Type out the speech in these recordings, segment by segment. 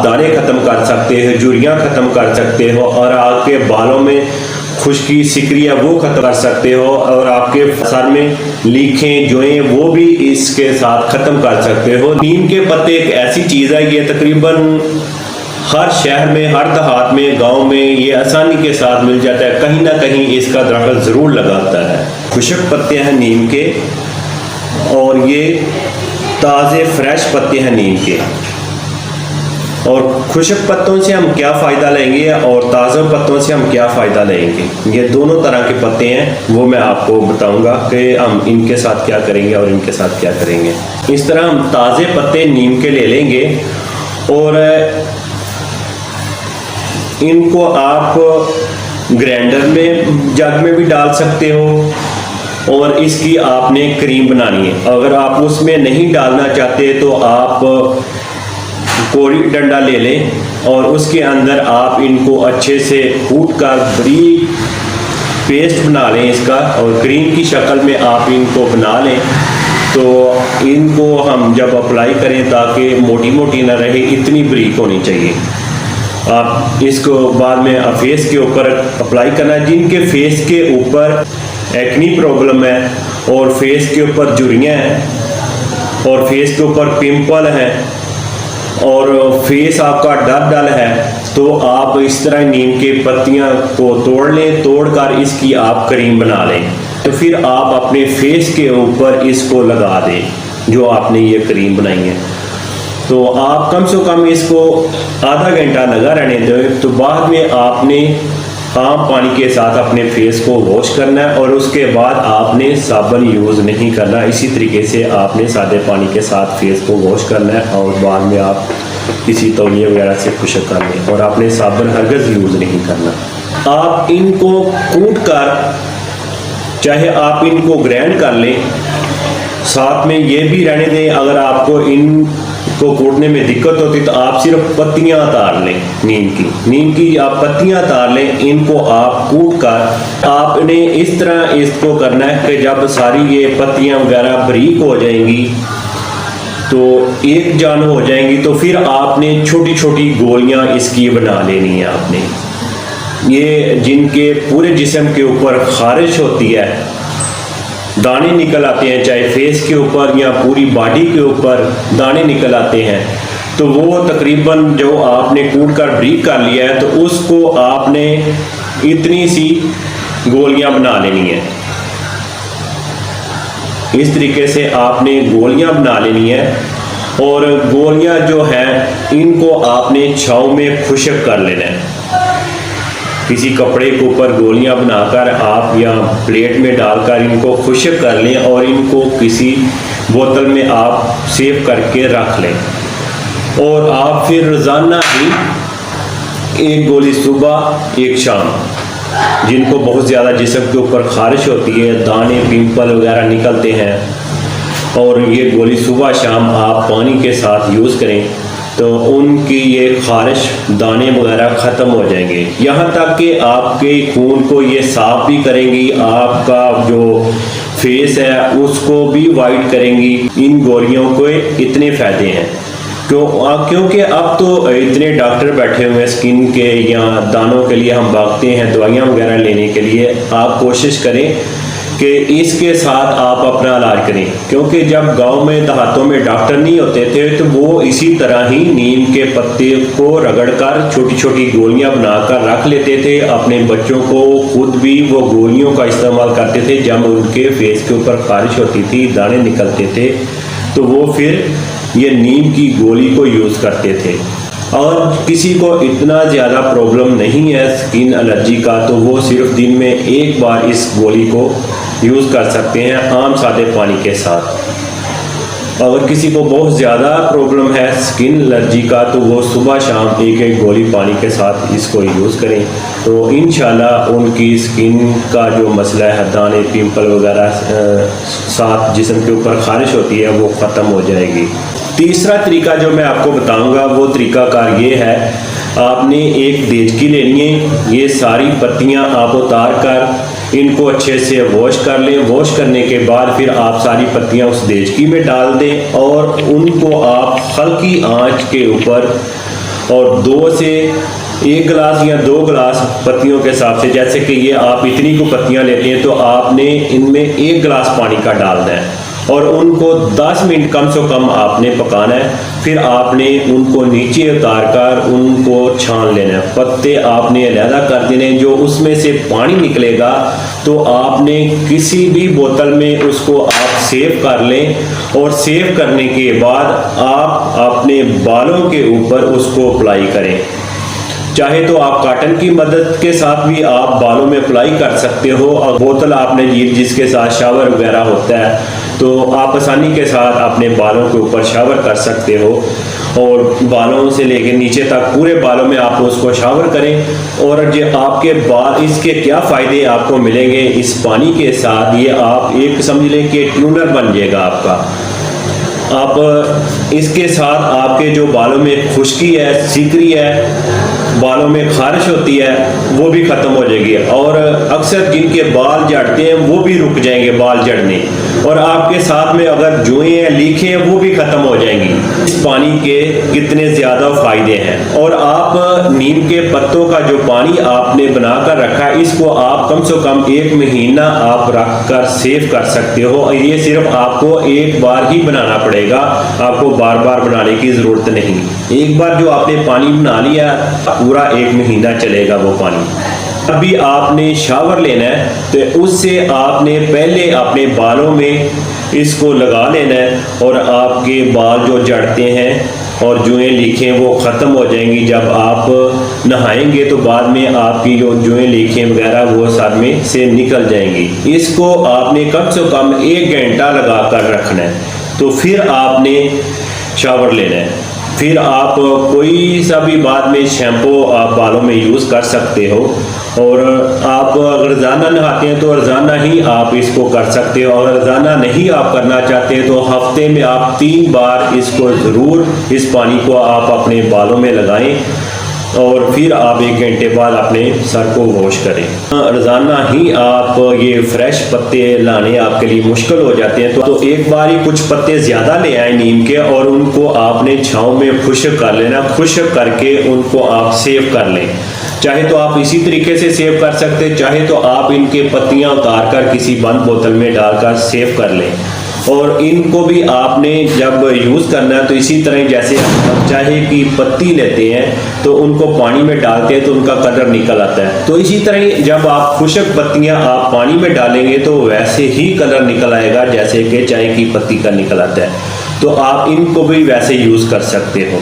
दाने ख़त्म कर सकते हो, झुर्रियाँ ख़त्म कर सकते हो, और आपके बालों में खुश्की सिकरी है वो ख़त्म कर सकते हो, और आपके सर में लीखें जोएं वो भी इसके साथ ख़त्म कर सकते हो। नीम के पत्ते एक ऐसी चीज़ है, ये तकरीबन हर शहर में, हर देहात में, गांव में ये आसानी के साथ मिल जाता है। कहीं ना कहीं इसका दरख्त ज़रूर लगाता है। खुश्क पत्ते हैं नीम के, और ये ताज़े फ्रेश पत्ते हैं नीम के। और खुश्क पत्तों से हम क्या फ़ायदा लेंगे और ताज़ा पत्तों से हम क्या फ़ायदा लेंगे, ये दोनों तरह के पत्ते हैं, वो मैं आपको बताऊंगा कि हम इनके साथ क्या करेंगे और इनके साथ क्या करेंगे। इस तरह हम ताज़े पत्ते नीम के ले लेंगे और इनको आप ग्राइंडर में, जग में भी डाल सकते हो, और इसकी आपने क्रीम बनानी है। अगर आप उसमें नहीं डालना चाहते तो आप कोड़ी डंडा ले लें और उसके अंदर आप इनको अच्छे से कूट कर बारीक पेस्ट बना लें इसका, और क्रीम की शक्ल में आप इनको बना लें। तो इनको हम जब अप्लाई करें, ताकि मोटी मोटी ना रहे, इतनी बारीक होनी चाहिए। आप इसको बाद में फेस के ऊपर अप्लाई करना है। जिनके फेस के ऊपर एक्नी प्रॉब्लम है, और फेस के ऊपर झुर्रियाँ हैं, और फेस के ऊपर पिंपल हैं, और फेस आपका डल डल है, तो आप इस तरह नीम के पत्तियां को तोड़ लें, तोड़कर इसकी आप क्रीम बना लें। तो फिर आप अपने फेस के ऊपर इसको लगा दें, जो आपने ये क्रीम बनाई है। तो आप कम से कम इसको आधा घंटा लगा रहने दें। तो बाद में आपने आम पानी के साथ अपने फेस को वॉश करना है, और उसके बाद आपने साबुन यूज़ नहीं करना। इसी तरीके से आपने सादे पानी के साथ फेस को वॉश करना है, और बाद में आप किसी तौलिए वगैरह से खुश्क कर लें, और आपने साबुन हरगिज़ यूज़ नहीं करना। आप इनको कूट कर, चाहे आप इनको ग्राइंड कर लें, साथ में ये भी रहने दें। अगर आपको इनको कूटने में दिक्कत होती तो आप सिर्फ पत्तियां उतार लें नीम की आप पत्तियां उतार लें। इनको आप कूट कर आपने इस तरह इसको करना है कि जब सारी ये पत्तियां वगैरह बारीक हो जाएंगी, तो एक जान हो जाएंगी, तो फिर आपने छोटी छोटी गोलियां इसकी बना लेनी है। आपने ये जिनके पूरे जिस्म के ऊपर खारिश होती है, दाने निकल आते हैं, चाहे फेस के ऊपर या पूरी बॉडी के ऊपर दाने निकल आते हैं, तो वो तकरीबन जो आपने कूट कर बारीक कर लिया है, तो उसको आपने इतनी सी गोलियां बना लेनी है। इस तरीके से आपने गोलियां बना लेनी है, और गोलियां जो हैं इनको आपने छाँव में खुश्क कर लेना है। किसी कपड़े के ऊपर गोलियां बनाकर आप या प्लेट में डालकर इनको खुश्क कर लें, और इनको किसी बोतल में आप सेव करके रख लें। और आप फिर रोज़ाना ही एक गोली सुबह एक शाम, जिनको बहुत ज़्यादा जिस्म के ऊपर खारिश होती है, दाने पिंपल वगैरह निकलते हैं, और ये गोली सुबह शाम आप पानी के साथ यूज़ करें, तो उनकी ये खारिश दाने वगैरह ख़त्म हो जाएंगे। यहाँ तक कि आपके खून को ये साफ भी करेंगी, आपका जो फेस है उसको भी वाइट करेंगी। इन गोलियों को इतने फ़ायदे हैं, क्योंकि अब तो इतने डॉक्टर बैठे हुए हैं स्किन के या दानों के लिए, हम भागते हैं दवाइयाँ वगैरह लेने के लिए। आप कोशिश करें कि इसके साथ आप अपना इलाज करें, क्योंकि जब गांव में देहातों में डॉक्टर नहीं होते थे, तो वो इसी तरह ही नीम के पत्ते को रगड़कर छोटी छोटी गोलियां बनाकर रख लेते थे। अपने बच्चों को खुद भी वो गोलियों का इस्तेमाल करते थे। जब उनके फेस के ऊपर खारिश होती थी, दाने निकलते थे, तो वो फिर ये नीम की गोली को यूज़ करते थे। और किसी को इतना ज़्यादा प्रॉब्लम नहीं है स्किन एलर्जी का, तो वो सिर्फ दिन में एक बार इस गोली को यूज़ कर सकते हैं आम सादे पानी के साथ। अगर किसी को बहुत ज़्यादा प्रॉब्लम है स्किन एलर्जी का, तो वो सुबह शाम एक एक गोली पानी के साथ इसको यूज़ करें, तो इंशाल्लाह उनकी स्किन का जो मसला है, दाने पिंपल वगैरह साथ जिस्म के ऊपर खारिश होती है, वो ख़त्म हो जाएगी। तीसरा तरीका जो मैं आपको बताऊंगा वो तरीकाकार ये है, आपने एक देचकी लेनी है। ये सारी पत्तियां आप उतार कर इनको अच्छे से वॉश कर लें। वॉश करने के बाद फिर आप सारी पत्तियां उस देचकी में डाल दें, और उनको आप हल्की आंच के ऊपर और 2 से 1 गिलास या 2 गिलास पत्तियों के हिसाब से, जैसे कि ये आप इतनी को पत्तियां लेते हैं तो आपने इनमें 1 गिलास पानी का डालना है और उनको 10 मिनट कम से कम आपने पकाना है। फिर आपने उनको नीचे उतार कर उनको छान लेना है, पत्ते आपने अलहदा कर देने। जो उसमें से पानी निकलेगा तो आपने किसी भी बोतल में उसको आप सेव कर लें और सेव करने के बाद आप अपने बालों के ऊपर उसको अप्लाई करें। चाहे तो आप कॉटन की मदद के साथ भी आप बालों में अप्लाई कर सकते हो, और बोतल आपने जिसके साथ शावर वगैरह होता है तो आप आसानी के साथ अपने बालों के ऊपर शावर कर सकते हो और बालों से लेकर नीचे तक पूरे बालों में आप उसको शावर करें। और जो आपके बाल, इसके क्या फ़ायदे आपको मिलेंगे इस पानी के साथ, ये आप एक समझ लें कि ट्यूनर बन जाएगा आपका। आप इसके साथ आपके जो बालों में खुश्की है, सिकरी है, बालों में खारिश होती है, वो भी ख़त्म हो जाएगी। और अक्सर जिनके बाल झड़ते हैं वो भी रुक जाएंगे बाल झड़ने, और आपके साथ में अगर जुएं हैं, लीखें हैं, वो भी ख़त्म हो जाएंगी। इस पानी के कितने ज़्यादा फ़ायदे हैं। और आप नीम के पत्तों का जो पानी आपने बनाकर रखा है, इसको आप कम से कम 1 महीना आप रख कर सेव कर सकते हो। और ये सिर्फ आपको एक बार ही बनाना पड़ेगा, आपको बार बार बनाने की ज़रूरत नहीं। एक बार जो आपने पानी बना लिया पूरा 1 महीना चलेगा वो पानी। अभी आपने शावर लेना है तो उससे आपने पहले अपने बालों में इसको लगा लेना है और आपके बाल जो झड़ते हैं और जुएं लीखें वो ख़त्म हो जाएंगी। जब आप नहाएंगे तो बाद में आपकी जो जुएं लीखें वगैरह वो सर में से निकल जाएंगी। इसको आपने कम से कम 1 घंटा लगा कर रखना है, तो फिर आपने शावर लेना है। फिर आप कोई सा भी बाद में शैम्पू आप बालों में यूज़ कर सकते हो। और आप अगर रोज़ाना नहाते हैं तो रोज़ाना ही आप इसको कर सकते हो, और रोज़ाना नहीं आप करना चाहते हैं तो हफ्ते में आप 3 बार इसको ज़रूर, इस पानी को आप अपने बालों में लगाएं और फिर आप 1 घंटे बाद अपने सर को वॉश करें। रोज़ाना ही आप ये फ्रेश पत्ते लाने आपके लिए मुश्किल हो जाते हैं, तो एक बार ही कुछ पत्ते ज़्यादा ले आए नीम के और उनको आपने छाँव में खुश्क कर लेना। खुश्क करके उनको आप सेव कर लें। चाहे तो आप इसी तरीके से सेव कर सकते हैं, चाहे तो आप इनके पत्तियाँ उतार कर किसी बंद बोतल में डालकर सेव कर लें। और इनको भी आपने जब यूज़ करना है तो इसी तरह जैसे हम चाहे कि पत्ती लेते हैं तो उनको पानी में डालते हैं तो उनका कलर निकल आता है, तो इसी तरह जब आप खुश्क पत्तियां आप पानी में डालेंगे तो वैसे ही कलर निकल आएगा जैसे कि चाय की पत्ती का निकल आता है। तो आप इनको भी वैसे यूज़ कर सकते हो।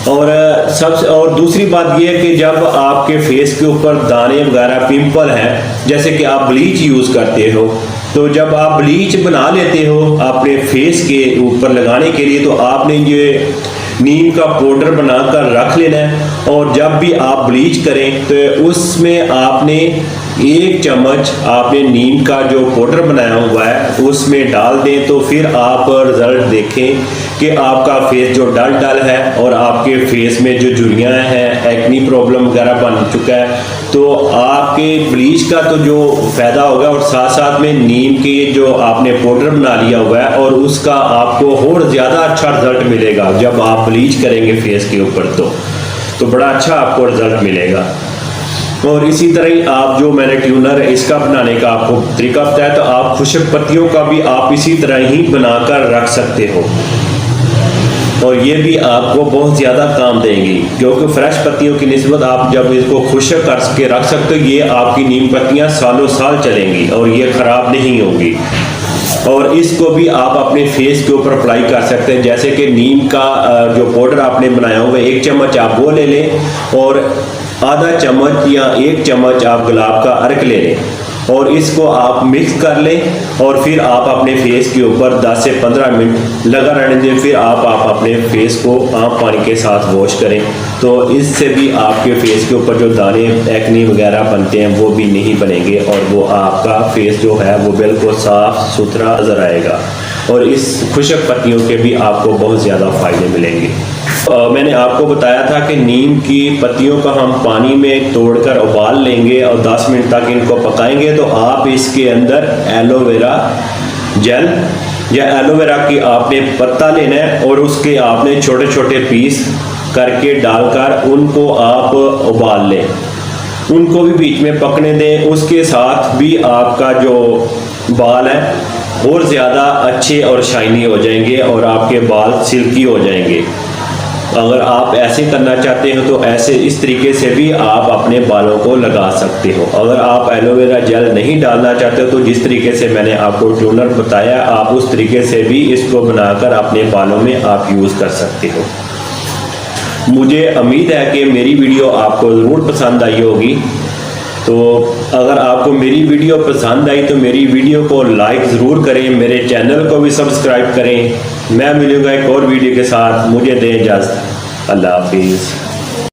और दूसरी बात यह है कि जब आपके फेस के ऊपर दाने वगैरह पिंपल हैं, जैसे कि आप ब्लीच यूज़ करते हो, तो जब आप ब्लीच बना लेते हो अपने फेस के ऊपर लगाने के लिए, तो आपने ये नीम का पाउडर बनाकर रख लेना है। और जब भी आप ब्लीच करें तो उसमें आपने 1 चम्मच आपने नीम का जो पाउडर बनाया हुआ है उसमें डाल दें, तो फिर आप रिजल्ट देखें कि आपका फेस जो डल डल है और आपके फेस में जो झुर्रियाँ हैं, एक्नी प्रॉब्लम वगैरह बन चुका है, तो आपके ब्लीच का तो जो फ़ायदा होगा और साथ साथ में नीम के जो आपने पाउडर बना लिया हुआ है और उसका आपको और ज़्यादा अच्छा रिजल्ट मिलेगा। जब आप ब्लीच करेंगे फेस के ऊपर तो बड़ा अच्छा आपको रिजल्ट मिलेगा। और इसी तरह आप जो मैंने ट्यूनर इसका बनाने का आपको तरीका बताया, तो आप खुश्क पत्तियों का भी आप इसी तरह ही बनाकर रख सकते हो और ये भी आपको बहुत ज़्यादा काम देंगी, क्योंकि फ्रेश पत्तियों की निस्बत आप जब इसको खुश्क करके रख सकते हो, ये आपकी नीम पत्तियाँ सालों साल चलेंगी और ये ख़राब नहीं होंगी। और इसको भी आप अपने फेस के ऊपर अप्लाई कर सकते हैं, जैसे कि नीम का जो पाउडर आपने बनाया हुआ है 1 चम्मच आप वो ले लें और आधा चम्मच या 1 चम्मच आप गुलाब का अर्क ले लें और इसको आप मिक्स कर लें और फिर आप अपने फेस के ऊपर 10 से 15 मिनट लगा रहने दें। फिर आप अपने फेस को आम पानी के साथ वॉश करें, तो इससे भी आपके फेस के ऊपर जो दाने एक्नी वगैरह बनते हैं वो भी नहीं बनेंगे और वो आपका फेस जो है वो बिल्कुल साफ सुथरा नजर आएगा। और इस खुश्क पत्तियों के भी आपको बहुत ज़्यादा फ़ायदे मिलेंगे। मैंने आपको बताया था कि नीम की पत्तियों का हम पानी में तोड़कर उबाल लेंगे और 10 मिनट तक इनको पकाएंगे, तो आप इसके अंदर एलोवेरा जेल या एलोवेरा की आपने पत्ता लेना है और उसके आपने छोटे छोटे पीस करके डालकर उनको आप उबाल लें, उनको भी बीच में पकने दें। उसके साथ भी आपका जो बाल है और ज़्यादा अच्छे और शाइनी हो जाएंगे और आपके बाल सिल्की हो जाएंगे। अगर आप ऐसे करना चाहते हो तो ऐसे इस तरीके से भी आप अपने बालों को लगा सकते हो। अगर आप एलोवेरा जेल नहीं डालना चाहते हो तो जिस तरीके से मैंने आपको टोनर बताया आप उस तरीके से भी इसको बनाकर अपने बालों में आप यूज़ कर सकते हो। मुझे उम्मीद है कि मेरी वीडियो आपको ज़रूर पसंद आई होगी। तो अगर आपको मेरी वीडियो पसंद आई तो मेरी वीडियो को लाइक ज़रूर करें, मेरे चैनल को भी सब्सक्राइब करें। मैं मिलूँगा एक और वीडियो के साथ, मुझे दें इजाज़त। अल्लाह हाफिज़।